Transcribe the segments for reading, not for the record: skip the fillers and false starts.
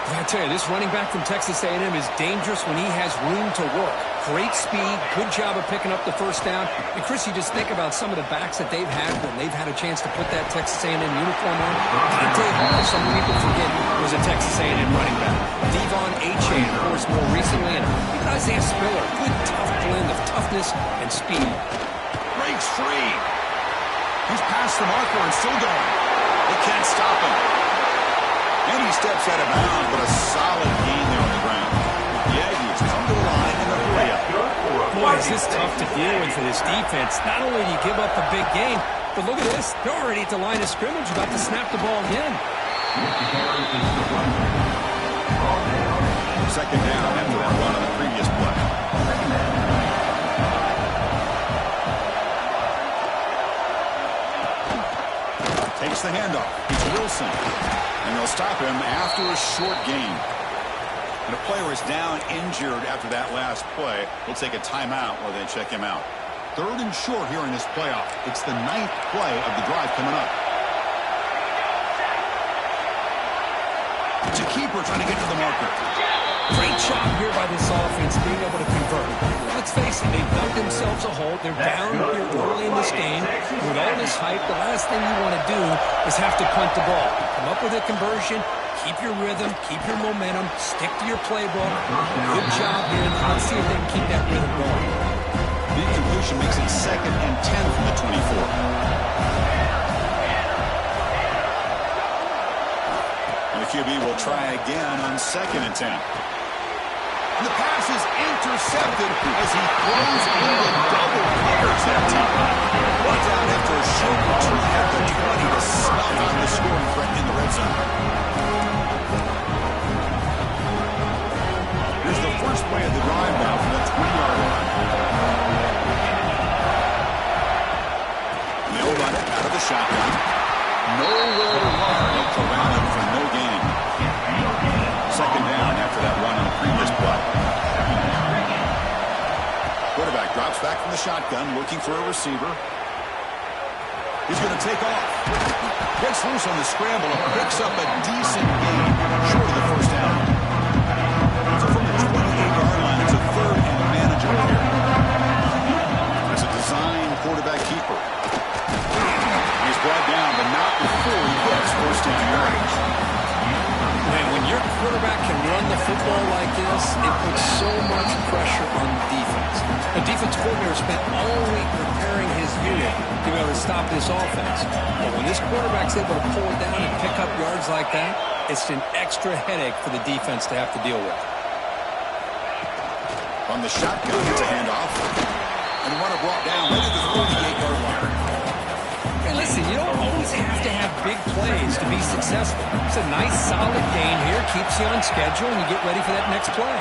I tell you, this running back from Texas A&M is dangerous when he has room to work. Great speed, good job of picking up the first down. And, Chris, you just think about some of the backs that they've had when they've had a chance to put that Texas A&M uniform on. Dante Hall, some people forget, was a Texas A&M running back. Devon Achane, of course, more recently. And even Isaiah Spiller, good, tough blend of toughness and speed. Breaks free. He's past the marker and still going. They can't stop him. And he steps out of bounds, but a solid gain there on the ground. The Aggies come to the line in the hurry-up. Boy, is this tough to deal with for this defense. Not only do you give up a big gain, but look at this. They're already at the line of scrimmage, about to snap the ball again. Second down after that run on the previous play. Takes the handoff. It's Wilson. And they'll stop him after a short gain. And a player is down injured after that last play. We'll take a timeout while they check him out. 3rd and short here in this playoff. It's the 9th play of the drive coming up. It's a keeper trying to get to the marker. Great job here by this offense being able to convert. Let's face it, they've dug themselves a hole. They're down here early in this game. With all this hype, the last thing you want to do is have to punt the ball. Come up with a conversion, keep your rhythm, keep your momentum, stick to your playbook. Good job here. Let's see if they can keep that rhythm going. The incompletion makes it 2nd and 10 from the 24. QB will try again on 2nd and 10. And the pass is intercepted as he throws in the double covers that time. Brought down after a short return at the 20 to snuff out the scoring threat in the red zone. Here's the first play of the drive now from the 20-yard line. And they'll run it out of the shotgun. Nowhere to run. They'll corral him for no gain. 2nd down after that run on the previous play. Quarterback drops back from the shotgun, looking for a receiver. He's going to take off. Gets loose on the scramble and picks up a decent gain short of the first down. So from the 28-yard line, it's a 3rd and manageable here. It's a design quarterback keeper. He's brought down, but not before he gets first down yardage. Man, when your quarterback can run the football like this, it puts so much pressure on the defense. The defense coordinator spent all week preparing his unit to be able to stop this offense. But when this quarterback's able to pull it down and pick up yards like that, it's an extra headache for the defense to have to deal with. On the shotgun, it's a handoff. And the runner brought down right at the 38-yard line. Hey, listen, you don't always have to have big plays to be successful. It's a nice, solid gain here. Keeps you on schedule, and you get ready for that next play.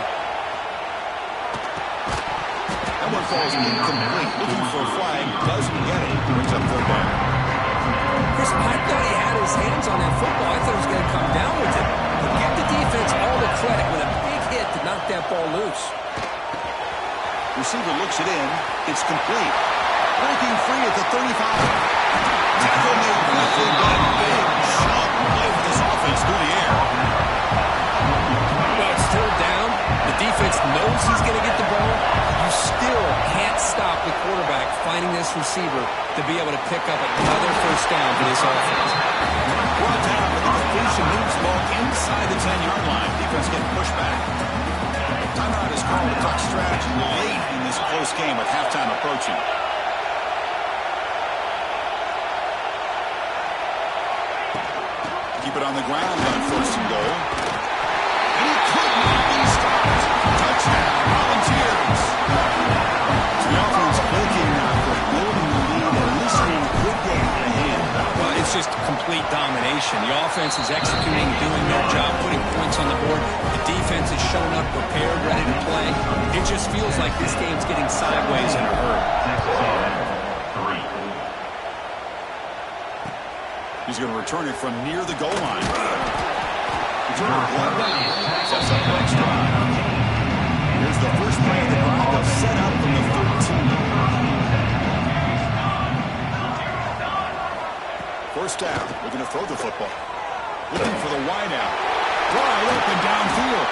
That one falls incomplete. Looking for a flag. Doesn't get it. Brings up 3rd down. Chris, I thought he had his hands on that football. I thought he was going to come down with it. But give the defense all the credit with a big hit to knock that ball loose. Receiver looks it in. It's complete. Breaking free at the 35. Tackle made quickly, but big shot play for this offense through the air. Well, it's still down. The defense knows he's going to get the ball. You still can't stop the quarterback finding this receiver to be able to pick up another first down for this offense. Brought down, but the completion moves the ball inside the 10-yard line. Defense getting pushed back. Timeout is called to talk strategy late in this close game with halftime approaching. Keep it on the ground on 1st and goal. And he could not be stopped. Touchdown, Volunteers. So the offense looking for building the lead and this game could get out of hand. Well, it's just complete domination. The offense is executing, doing their job, putting points on the board. The defense is showing up prepared, ready to play. It just feels like this game's getting sideways in a hurry. He's going to return it from near the goal line. Return it one down. Sets up the next drive. Here's the first play of the drive. They'll set up from the 13. First down. Looking to throw the football. Looking for the wide out. Wide open downfield.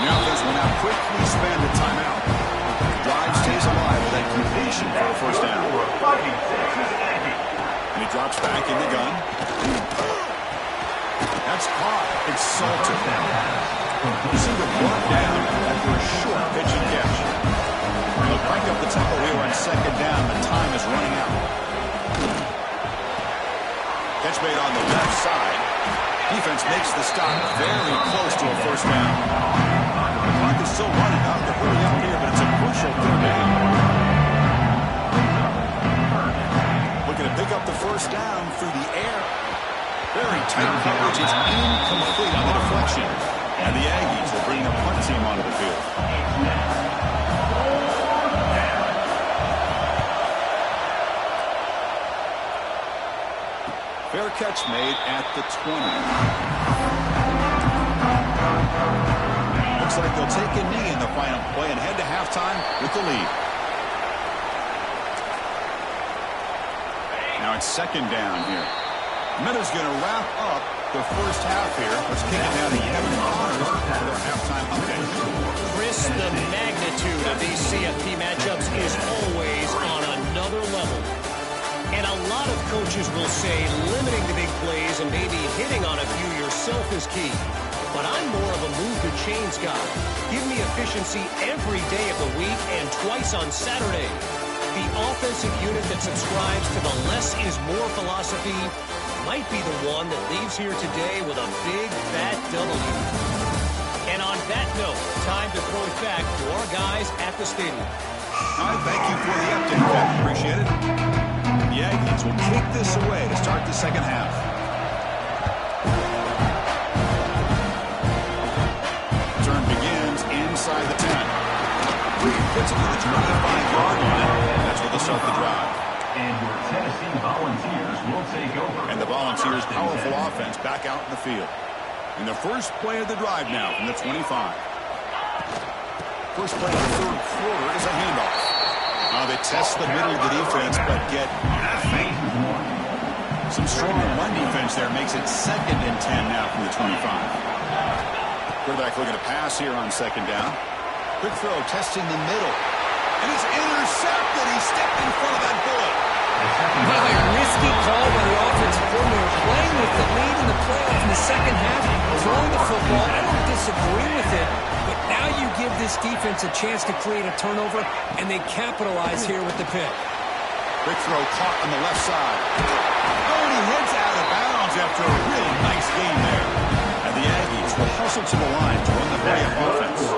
The offense will now quickly spend a timeout. The drive stays alive with that completion for a first down. And he drops back in the gun. That's caught. It's Salter. Receiver brought down after a short pitch and catch. They'll crank up the tempo here on second down. The time is running out. Catch made on the left side. Defense makes the stop very close to a first down. The clock is still running. Not to hurry up here, but it's a crucial third down. Looking to pick up the first down through the air. Very tight coverage. It's incomplete on the deflection. And the Aggies will bring the punt team onto the field. Fair catch made at the 20. Looks like they'll take a knee in the final play and head to halftime with the lead. Now it's second down here. Miller's going to wrap up the first half here. Let's kick it down to Kevin Connors for their halftime update. Chris, the magnitude of these CFP matchups is always on another level. And a lot of coaches will say limiting the big plays and maybe hitting on a few yourself is key. But I'm more of a move the chains guy. Give me efficiency every day of the week and twice on Saturday. The offensive unit that subscribes to the less is more philosophy might be the one that leaves here today with a big, fat W. And on that note, time to throw it back to our guys at the stadium. All right, thank you for the update, Kevin. Appreciate it. The Aggies will kick this away to start the second half. Turn begins inside the 10. Reed puts it to the 25-yard line. That's where they'll start the drive. And your Tennessee Volunteers will take over. And the Volunteers' powerful offense back out in the field. And the first play of the drive now from the 25. First play of the third quarter is a handoff. They test the middle of the defense, but get nothing. Some strong run defense there makes it 2nd and 10 now from the 25. Quarterback looking to pass here on second down. Quick throw, testing the middle. And it's intercepted. He stepped in front of that bullet. Well, a risky call by the offensive coordinator, playing with the lead in the playoff in the second half, throwing the football. I don't disagree with it, but now you give this defense a chance to create a turnover, and they capitalize here with the pick. Quick throw caught on the left side. Oh, and he heads out of bounds after a really nice game there. And the Aggies will hustle to the line to run the play of offense.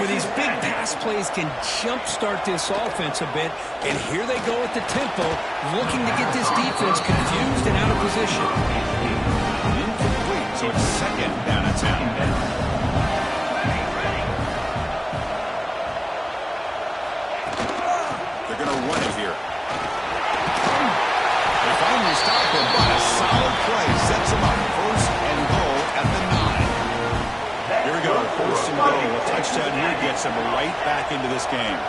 With these big pass plays can jumpstart this offense a bit, and here they go at the tempo, looking to get this defense confused and out of position. Incomplete, so it's second down and 10. They're going to run it here. They finally stop him, but a solid play sets him up. First and goal at the 9. Here we go, first and goal. A touchdown here gets him right back into this game.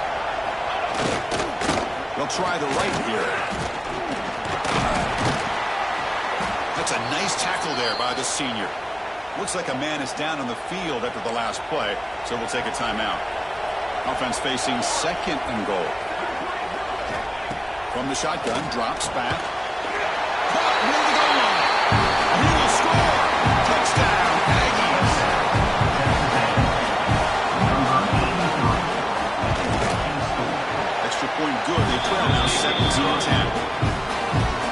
They'll try the right here. That's a nice tackle there by the senior. Looks like a man is down on the field after the last play, so we'll take a timeout. Offense facing second and goal. From the shotgun, drops back. Caught near the goal line. He will score. Touchdown, Aggies. Extra point good. They trail now 17-10.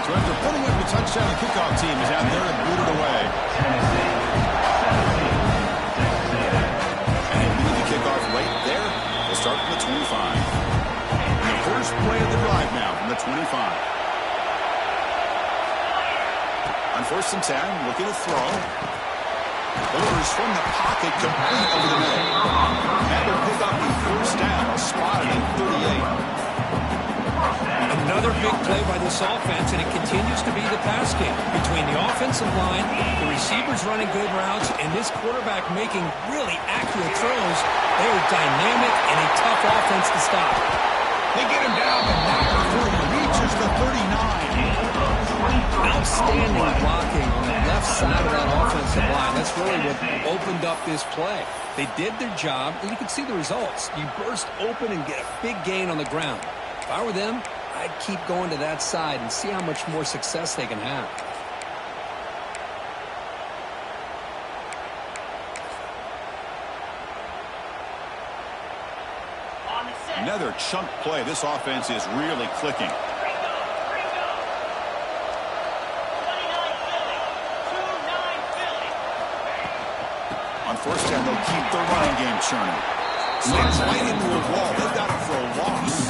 So after putting up the touchdown, the kickoff team is out there and booted away. And they lead the kickoff right there. We'll start from the 25. The first play of the drive now from the 25. On first and 10, looking to throw. Delivers from the pocket, complete over the middle. And will pick up the first down, spotted at 38. Another big play by this offense, and it continues to be the pass game between the offensive line, the receivers running good routes, and this quarterback making really accurate throws. They are dynamic and a tough offense to stop. They get him down, but not before he reaches the 39. Outstanding blocking on the left side of that offensive line. that's really what opened up this play. They did their job, and you can see the results. You burst open and get a big gain on the ground. If I were them, I'd keep going to that side and see how much more success they can have. Another chunk play. This offense is really clicking. On first down, they'll keep their running game churning. Slides right into a wall. They've got it for a loss.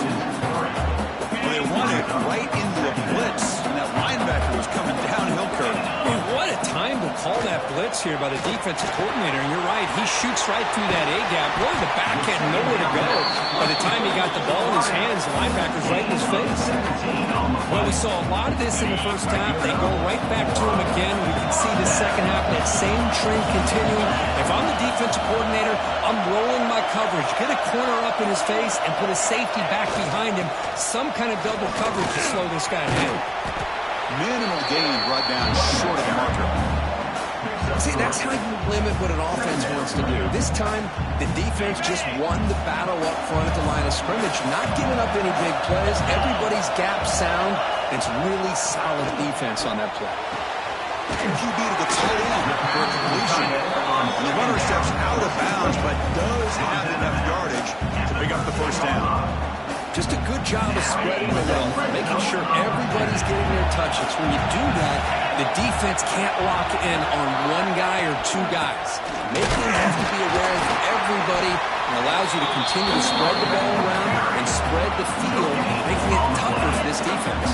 They run it right into a blitz, and that linebacker was coming downhill curve. Man, what a time to call that blitz here by the defensive coordinator. And you're right, he shoots right through that A-gap. Really, the back had nowhere to go. By the time he got the ball in his hands, the linebacker's right in his face. Well, we saw a lot of this in the first half. They go right back to him again. We can see the second half, that same trend continuing. If I'm the defensive coordinator, I'm rolling my coverage. Get a corner up in his face and put a safety back behind him. Some kind of double coverage to slow this guy down. Minimal gain brought down short of the marker. See, that's how you limit what an offense wants to do. This time, the defense just won the battle up front at the line of scrimmage, not giving up any big plays. Everybody's gap sound. It's really solid defense on that play. QB to the tight end for a completion. And the runner steps out of bounds, but does have enough yardage to pick up the first down. Just a good job of spreading the wealth, making sure everybody's getting their touches. When you do that, the defense can't lock in on one guy or two guys. Making them have to be aware of everybody and allows you to continue to spread the ball around and spread the field, making it tougher for this defense.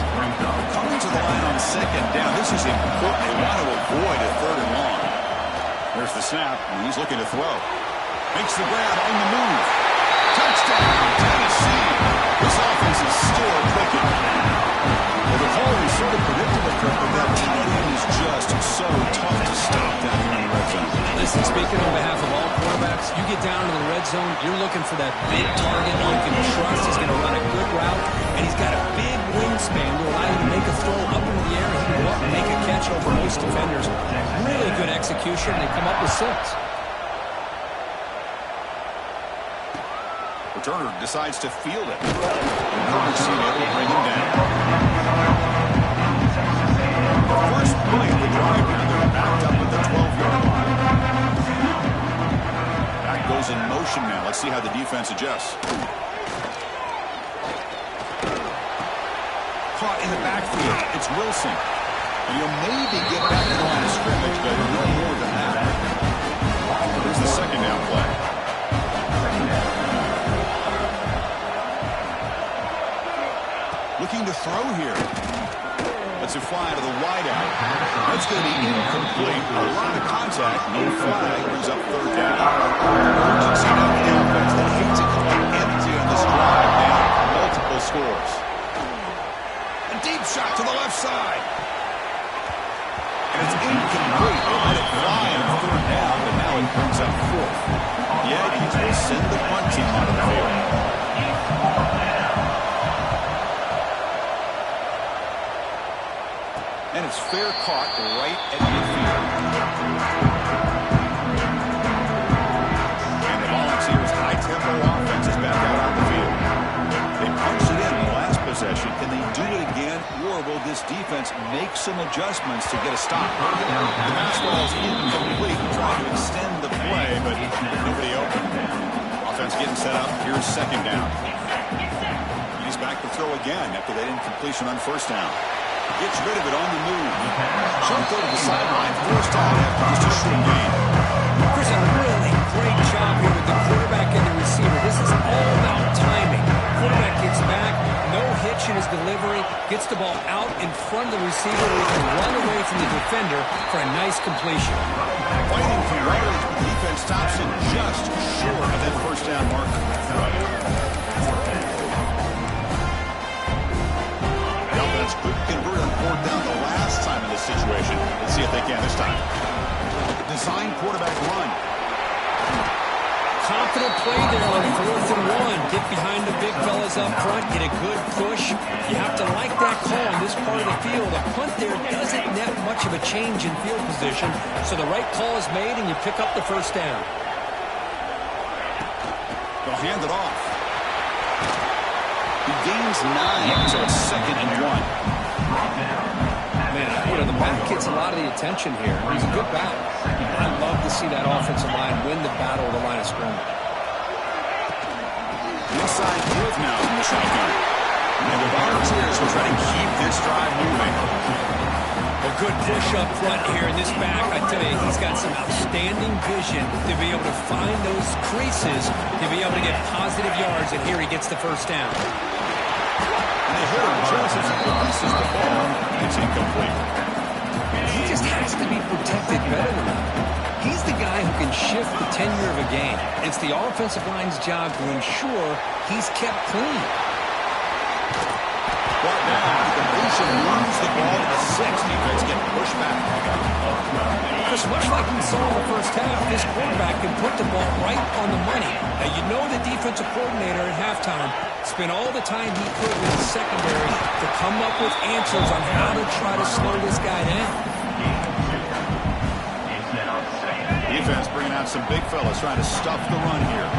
Coming to the line on second down, this is important. They want to avoid a third and long. There's the snap, and he's looking to throw. Makes the grab on the move. Touchdown, Tennessee. This offense is still clicking. Well, the call is sort of predictable, Kirk, but that tight end is just so tough to stop down here in the red zone. Listen, speaking on behalf of all quarterbacks, you get down into the red zone, you're looking for that big target you can trust. He's going to run a good route, and he's got a big wingspan to allow you to make a throw up into the air. He can go up and make a catch over most defenders. Really good execution. They come up with 6. Returner decides to field it. Coverage team able to bring him down. First play of the drive now. They're backed up at the 12-yard line. Back goes in motion now. Let's see how the defense adjusts. Caught in the backfield. It's Wilson. And he'll maybe get back to the line of scrimmage, but no more than that. Here's the second down play. Looking to throw here. Let's it fly to the wideout. That's going to be incomplete. A lot of contact. No flag. Brings up third down. Urgency now for the offense. They hate to come up empty on this drive now. Multiple scores. A deep shot to the left side. And it's incomplete. They let it fly on third down, but now it brings up fourth. The Aggies will send the punt team out of the field. And it's fair caught right at midfield. And the Volunteers' high-tempo offense is back out on the field. They punched it in the last possession. Can they do it again, or will this defense make some adjustments to get a stop? The pass ball is incomplete, trying to extend the play, but nobody open. Offense getting set up. Here's second down. He's back to throw again after that incompletion on first down. Gets rid of it on the move. Short throw to the sideline. First down after just a short gain. Chris, a really great job here with the quarterback and the receiver. This is all about timing. Quarterback gets back, no hitch in his delivery, gets the ball out in front of the receiver where he can run away from the defender for a nice completion. Fighting for yardage, but the defense stops him just short of that first down marker. Couldn't convert on fourth down the last time in this situation. Let's see if they can this time. Design quarterback run. confident play there on 4th and 1. Get behind the big fellas up front, get a good push. You have to like that call in this part of the field. A punt there doesn't net much of a change in field position, so the right call is made and you pick up the first down. They'll hand it off. He gains 9, so it's 2nd and 1. Man, the back gets a lot of the attention here. He's a good back. I'd love to see that offensive line win the battle of the line of scrimmage. Inside give now from the shotgun. And the Volunteers will try to keep this drive moving. A good push up front here in this back. I tell you, he's got some outstanding vision to be able to find those creases, to be able to get positive yards, and here he gets the first down. And the hitter chases and releases the ball. It's incomplete. He just has to be protected better than that. He's the guy who can shift the tenure of a game. It's the offensive line's job to ensure he's kept clean. Brought down. The nation moves the ball to the 6. Defense getting pushed back. Just much like we saw in the first half, this quarterback can put the ball right on the money. Now, you know the defensive coordinator at halftime spent all the time he could with the secondary to come up with answers on how to try to slow this guy down. Defense bringing out some big fellas trying to stuff the run here.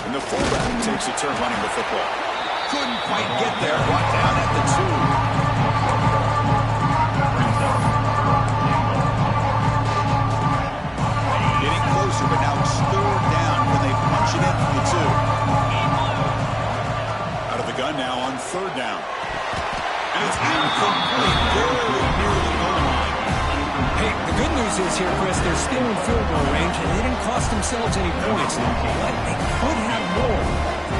And the fullback takes a turn running the football. Couldn't quite get there. Brought down at the 2. Getting closer, but now stored down when they punch it in from the 2. Out of the gun now on 3rd down. And it's incomplete. Very near the goal line. Hey, the good news is here, Chris, they're still in field goal range, and they didn't cost themselves any points. But they could have more.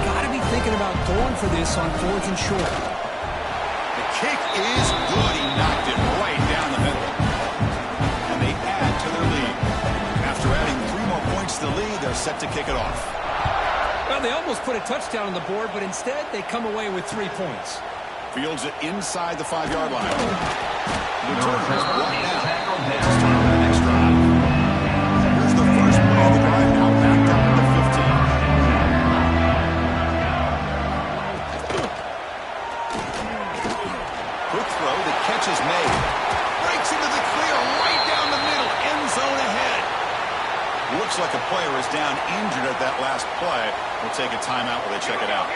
Got to be thinking about going for this on 4th and short. The kick is good. He knocked it right down the middle. And they add to their lead. After adding 3 more points to the lead, they're set to kick it off. Well, they almost put a touchdown on the board, but instead they come away with 3 points. Fields it inside the 5-yard line. Return is brought down. Let's start with the next drive. Here's the first play of the drive now, backed up at the 15. Quick throw, the catch is made. Breaks into the clear, right down the middle, end zone ahead. Looks like a player is down injured at that last play. We'll take a timeout while they check it out.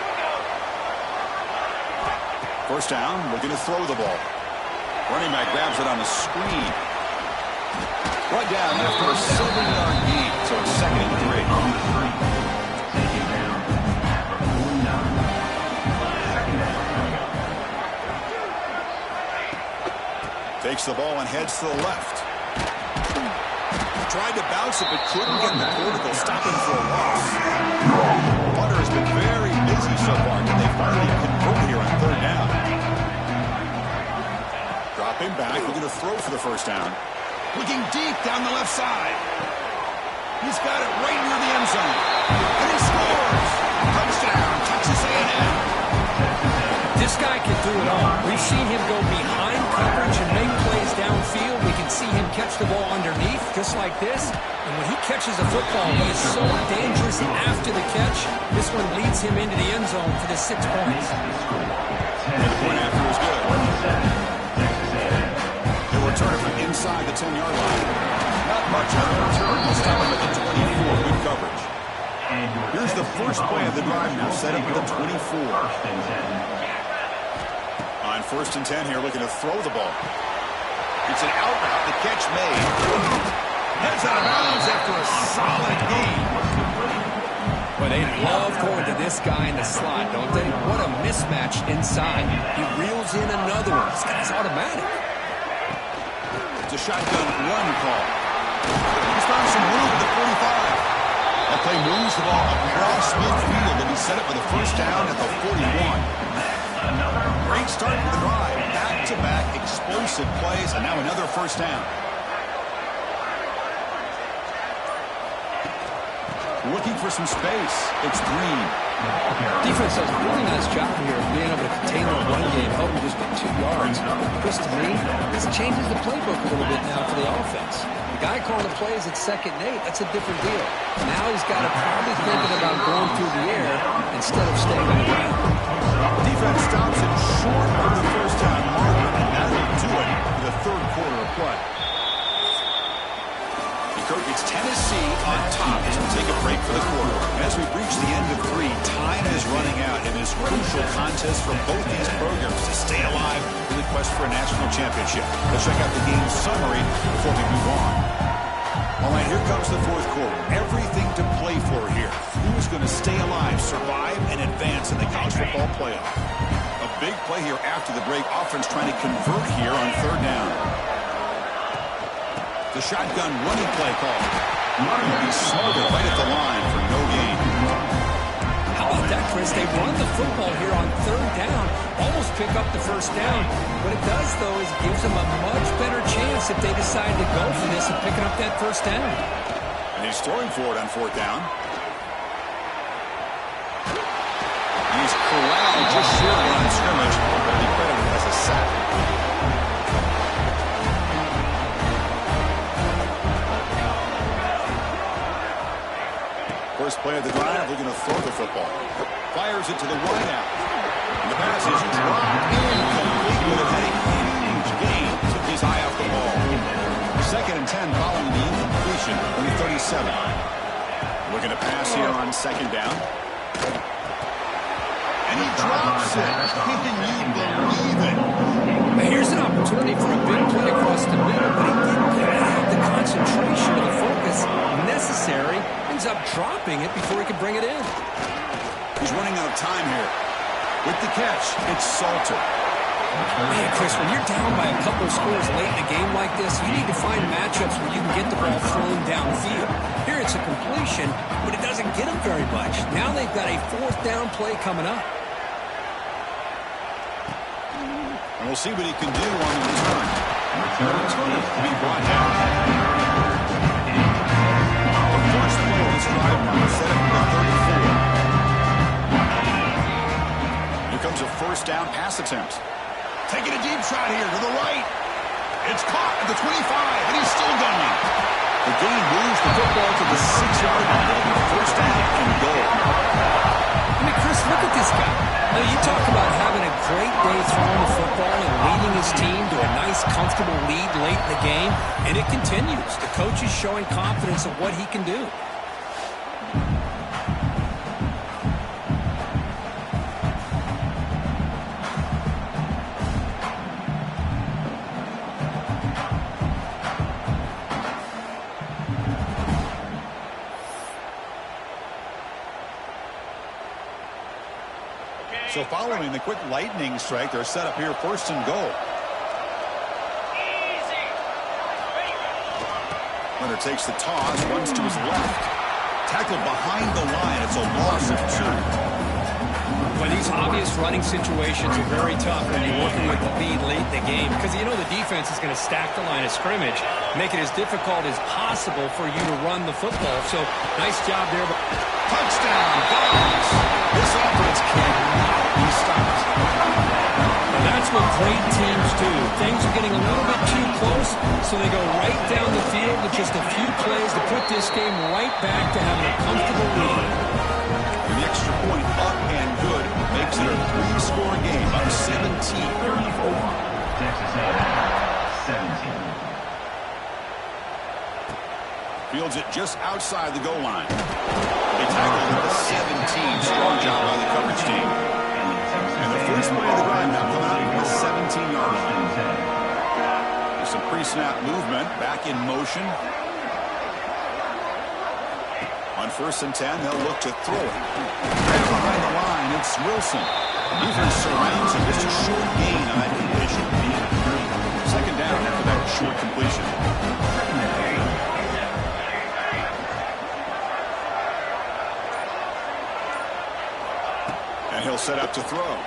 First down, looking to throw the ball. Running back grabs it on the screen. Right down after a 7-yard gain, so it's 2nd and 3. Takes the ball and heads to the left. Tried to bounce it, but couldn't get the vertical, stopping for a loss. Hunter has been very busy so far. Can they finally convert here on 3rd down? Dropping back, looking to throw for the first down. Looking deep down the left side. He's got it right near the end zone. And he scores! Touchdown, Texas A&M. This guy can do it all. We've seen him go behind coverage and make plays downfield. We can see him catch the ball underneath, just like this. And when he catches the football, he is so dangerous after the catch. This one leads him into the end zone for the 6 points. And the point after is good. They'll return from inside the 10-yard line. Not much on the return. He'll stop him at the 24. Good coverage. Here's the first play of the drive now, set up at the 24. On 1st and 10 here, looking to throw the ball. It's an out route, the catch made. Heads out of bounds after a solid gain. But they love going to this guy in the slot, don't they? What a mismatch inside. He reels in another one. This guy's automatic. It's a shotgun run call. He's found some room at the 45. That play moves the ball across midfield, and he set it for the first down at the 41. Great start to the drive. Back-to-back explosive plays, and now another first down. Looking for some space. It's Green. Defense does a really nice job here of being able to contain the run game, help him just get 2 yards. Chris, to me, this changes the playbook a little bit now for the offense. guy calling the plays at 2nd and 8, that's a different deal. Now he's got to probably thinking about going through the air instead of staying on the ground. Defense stops it short of the first down marker, and that'll do it for the third quarter of play. It's Tennessee on top as we take a break for the quarter. As we reach the end of 3, time is running out in this crucial contest for both these programs to stay alive in the quest for a national championship. Let's check out the game summary before we move on. All right, here comes the fourth quarter. Everything to play for here. Who is going to stay alive, survive, and advance in the college football playoff? A big play here after the break. Offense trying to convert here on 3rd down. The shotgun running play call. He'll be smothered right at the line for no gain. How about that, Chris? They run the football here on 3rd down, almost pick up the first down. What it does, though, is it gives them a much better chance if they decide to go for this and picking up that first down. And he's throwing for it on 4th down. He's corralled just short of the line of scrimmage, but he credited as a sack. First play of the drive, they're going to throw the football. Fires it to the wideout. And the pass is dropped incomplete with a huge gain. Took his eye off the ball. 2nd and 10 following the incompletion on the 37. Looking to pass here on 2nd down. And he drops it. Can you believe it? Now here's an opportunity for a big play across the middle, but he didn't have the concentration or the focus necessary. Ends up dropping it before he can bring it in. He's running out of time here. With the catch, it's Salter. Man, Chris, when you're down by a couple scores late in a game like this, you need to find matchups where you can get the ball thrown downfield. Here it's a completion, but it doesn't get him very much. Now they've got a 4th down play coming up. And we'll see what he can do on the return. Return to be brought down. The first play of this drive will set up the 34. Here comes a 1st down pass attempt. Taking a deep shot here to the right. It's caught at the 25, and he's still gunning. The gain moves the football to the 6-yard line. 1st down and goal. I mean, Chris, look at this guy. Now, you talk about having a great day throwing the football and leading his team to a nice, comfortable lead late in the game, and it continues. The coach is showing confidence of what he can do. So following the quick lightning strike, they're set up here 1st and goal. Leonard takes the toss, runs to his left. Tackled behind the line. It's a loss of 2. Well, these obvious running situations are very tough when you're working with the lead late in the game because you know the defense is going to stack the line of scrimmage, make it as difficult as possible for you to run the football. So nice job there. Touchdown, Dogs. This offense cannot be stopped. And that's what great teams do. Things are getting a little bit too close, so they go right down the field with just a few plays to put this game right back to having a comfortable lead. And the extra point up and good makes it a 3-score game up 17. 34. Texas A&M 17. Fields it just outside the goal line. They tackled at the 17. Strong job by the coverage team. And the first play of the drive now coming out from the 17-yard line. There's some pre-snap movement. Back in motion. On 1st and 10, they'll look to throw it. Right behind the line, it's Wilson. Defense surrounds him. Just a short gain on that completion. 2nd down after that short completion. And he'll set up to throw.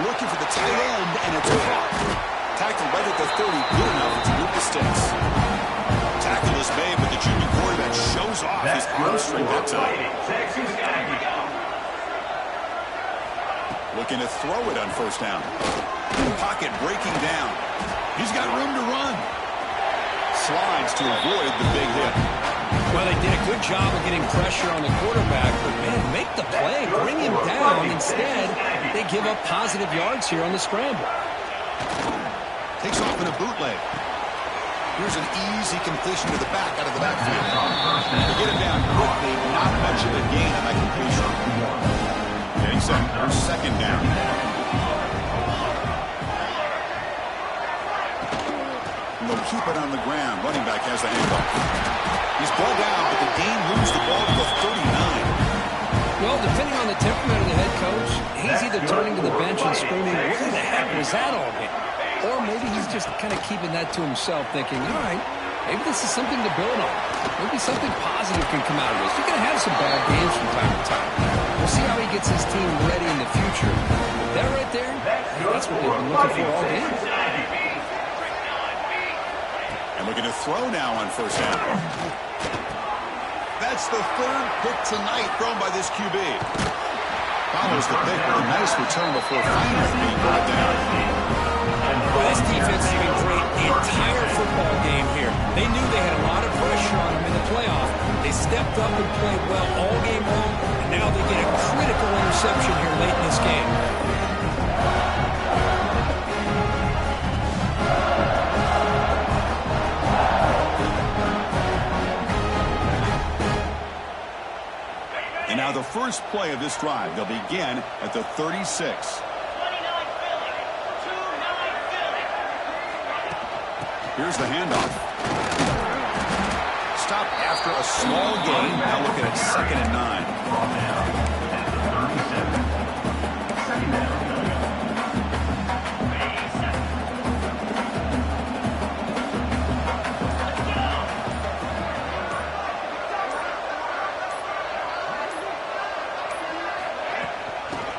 Looking for the tight end, and it's caught. Tackled right at the 30, good enough to move the sticks. Tackle is made, but the junior quarterback shows off his arm strength that time. Looking to throw it on 1st down. Pocket breaking down. He's got room to run. slides to avoid the big hit. Well, they did a good job of getting pressure on the quarterback, but, man, make the play, bring him down. Instead, they give up positive yards here on the scramble. Takes off in a bootleg. Here's an easy completion to the back out of the backfield. They get it down quickly, not much of a gain on that completion. Getting set for second down. And they'll keep it on the ground. Running back has the handoff. He's ball down, but the gain moves the ball to the 39. Well, depending on the temperament of the head coach, he's either turning to the bench and screaming, what the heck was that all game? Or maybe he's just kind of keeping that to himself, thinking, all right, maybe this is something to build on. Maybe something positive can come out of this. You're going to have some bad games from time to time. We'll see how he gets his team ready in the future. But that right there, that's what they've been looking for all game. And looking to throw now on first down. That's the third pick tonight thrown by this QB. Follows the pick with a nice return before finally being brought down. Well, this defense has been great the entire football game here. They knew they had a lot of pressure on them in the playoff. They stepped up and played well all game long, and now they get a critical interception here late in this game. And now the first play of this drive, they'll begin at the 36. Here's the handoff. Stop after a small gain. Now looking at 2nd and 9.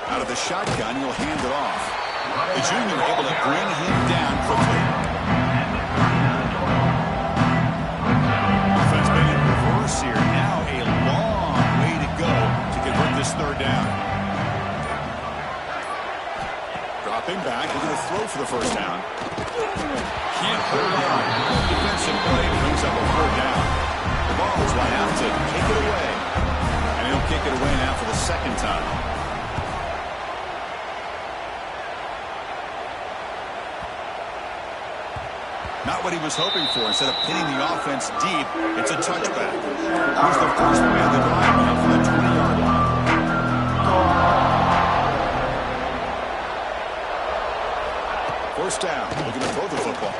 Out of the shotgun, he'll hand it off. The junior able to bring him down quickly. Defense being in reverse here. Now a long way to go to convert this third down. Dropping back, looking to throw for the first down. Can't hold on. Defensive play brings up a fourth down. The Vols will have to kick it away. And he'll kick it away now for the second time. Not what he was hoping for. Instead of pinning the offense deep, it's a touchback. Here's the first play of the drive now from the 20-yard line. First down, looking to throw the football.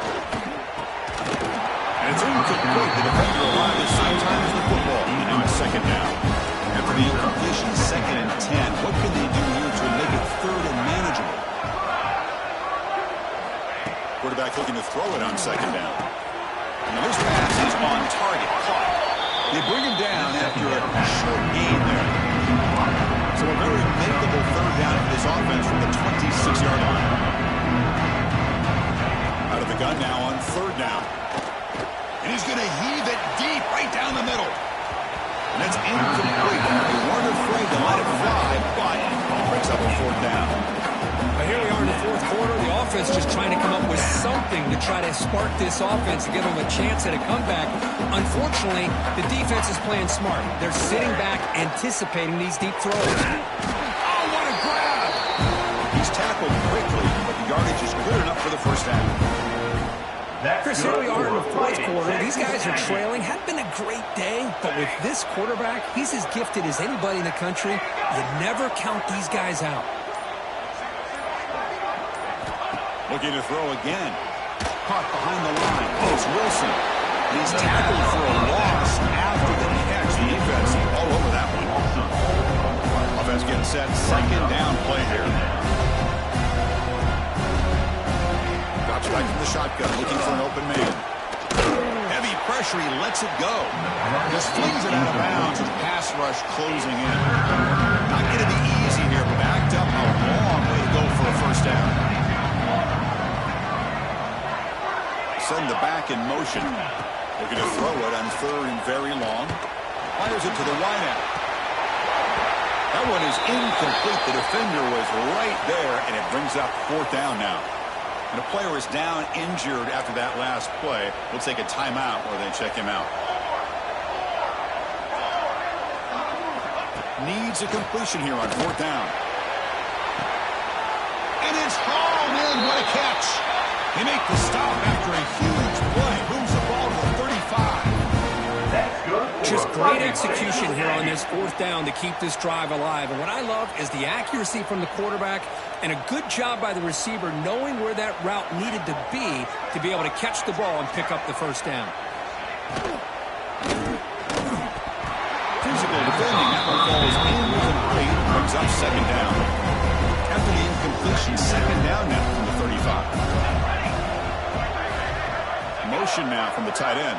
And it's incomplete. The defender arrived at the same time as the football. And now it's second down. After the incompletion, 2nd and 10. What can they do here to make it third and manageable? Quarterback looking to throw it on second down. And this pass is on target. Caught. They bring him down after a short gain there. So a very makeable third down for this offense from the 26-yard line. Out of the gun now on third down. And he's going to heave it deep right down the middle. And that's incomplete. They weren't afraid to let it fly, but breaks up a fourth down. Here we are in the fourth quarter. The offense just trying to come up with something to try to spark this offense and give them a chance at a comeback. Unfortunately, the defense is playing smart. They're sitting back, anticipating these deep throws. Oh, what a grab! He's tackled quickly, but the yardage is good enough for the first down. Chris, here we are in the fourth quarter. These guys are trailing. Hadn't been a great day, but with this quarterback, he's as gifted as anybody in the country. You never count these guys out. Looking to throw again. Caught behind the line. Oh, it's Wilson. And he's tackled for a loss after the catch. The defense all over that one. Offense getting set. Second down play here. Drops back from the shotgun. Looking for an open man. Heavy pressure. He lets it go. Just flings it out of bounds with pass rush closing in. Not going to be easy here. Backed up a long way to go for a first down. Send the back in motion. Looking to throw it on third and very long. Fires it to the wideout. That one is incomplete. The defender was right there, and it brings up fourth down now. And a player is down injured after that last play. We'll take a timeout or they check him out. Needs a completion here on 4th down. And it's hauled in. What a catch. They make the stop after a huge play. Moves the ball to the 35. Just great execution here on this 4th down to keep this drive alive. And what I love is the accuracy from the quarterback and a good job by the receiver knowing where that route needed to be able to catch the ball and pick up the 1st down. Physical defending. That one falls in with a break. Brings up 2nd down. After the incompletion, 2nd down now from the 35. Motion now from the tight end.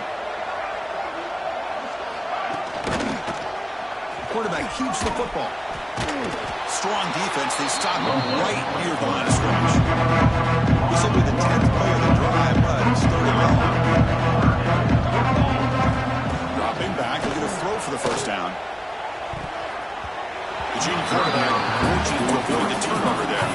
Quarterback keeps the football. Strong defense. They stop him right near the line of scrimmage. This will be the 10th play of the drive, but it's 3rd and long. Dropping back. He'll get a throw for the 1st down. The junior quarterback fortunate to avoid the turnover there.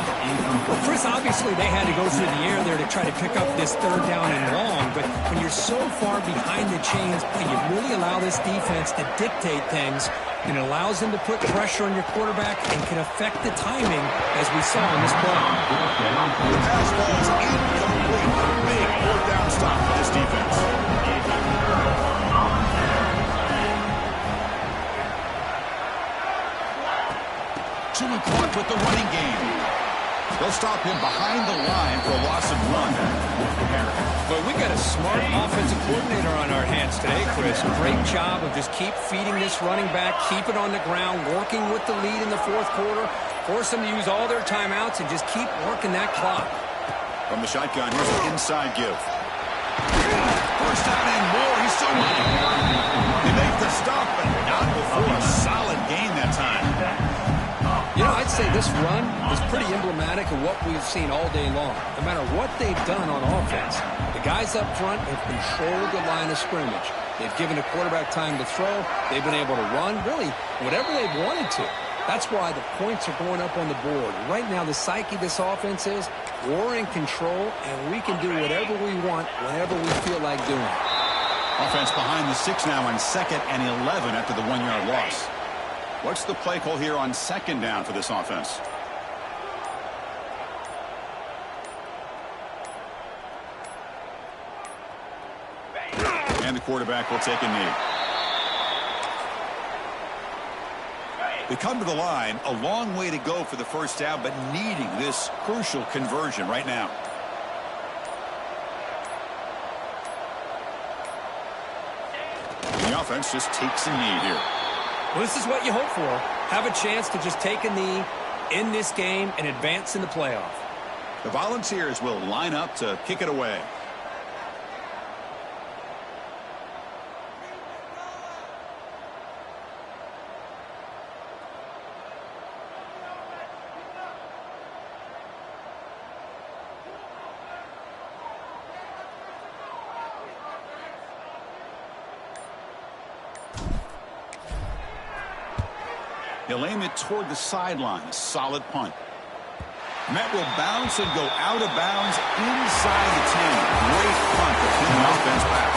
Well, Chris, obviously they had to go through the air there to try to pick up this 3rd down and long, but when you're so far behind the chains, you really allow this defense to dictate things, and it allows them to put pressure on your quarterback and can affect the timing, as we saw in this play. Pass ball is incomplete. Big 4th down stop for this defense. Jimmy Clark with the running game. They'll stop him behind the line for a loss of 1. But we got a smart offensive coordinator on our hands today, Chris. Great job of just keep feeding this running back, keep it on the ground, working with the lead in the 4th quarter, force them to use all their timeouts, and just keep working that clock. From the shotgun, here's an inside give. 1st down and more. He's still running. They make the stop, but not before a solid gain that time. You know, I'd say this run is pretty emblematic of what we've seen all day long. No matter what they've done on offense, the guys up front have controlled the line of scrimmage. They've given the quarterback time to throw. They've been able to run, really, whatever they've wanted to. That's why the points are going up on the board. Right now, the psyche of this offense is we're in control, and we can do whatever we want whenever we feel like doing it. Offense behind the 6 now on 2nd and 11 after the 1-yard loss. What's the play call here on 2nd down for this offense? And the quarterback will take a knee. They come to the line, a long way to go for the 1st down, but needing this crucial conversion right now. The offense just takes a knee here. Well, this is what you hope for. Have a chance to just take a knee in this game and advance in the playoff. The Volunteers will line up to kick it away. He'll aim it toward the sideline. A solid punt. Met will bounce and go out of bounds inside the 10. Great punt to pin the offense back.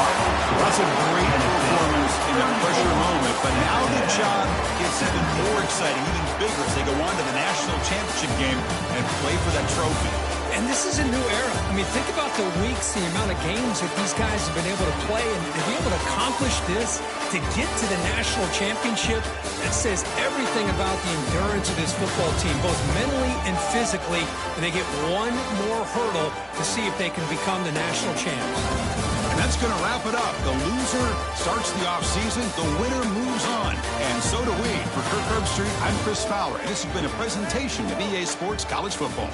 That's a great performance in a pressure moment, but now the job gets even more exciting, even bigger as they go on to the national championship game and play for that trophy. And this is a new era. I mean, think about the weeks, the amount of games that these guys have been able to play, and to be able to accomplish this, to get to the national championship, that says everything about the endurance of this football team, both mentally and physically, and they get one more hurdle to see if they can become the national champs. And that's going to wrap it up. The loser starts the offseason. The winner moves on. And so do we. For Kirk Herbstreit, I'm Chris Fowler, and this has been a presentation of EA Sports College Football.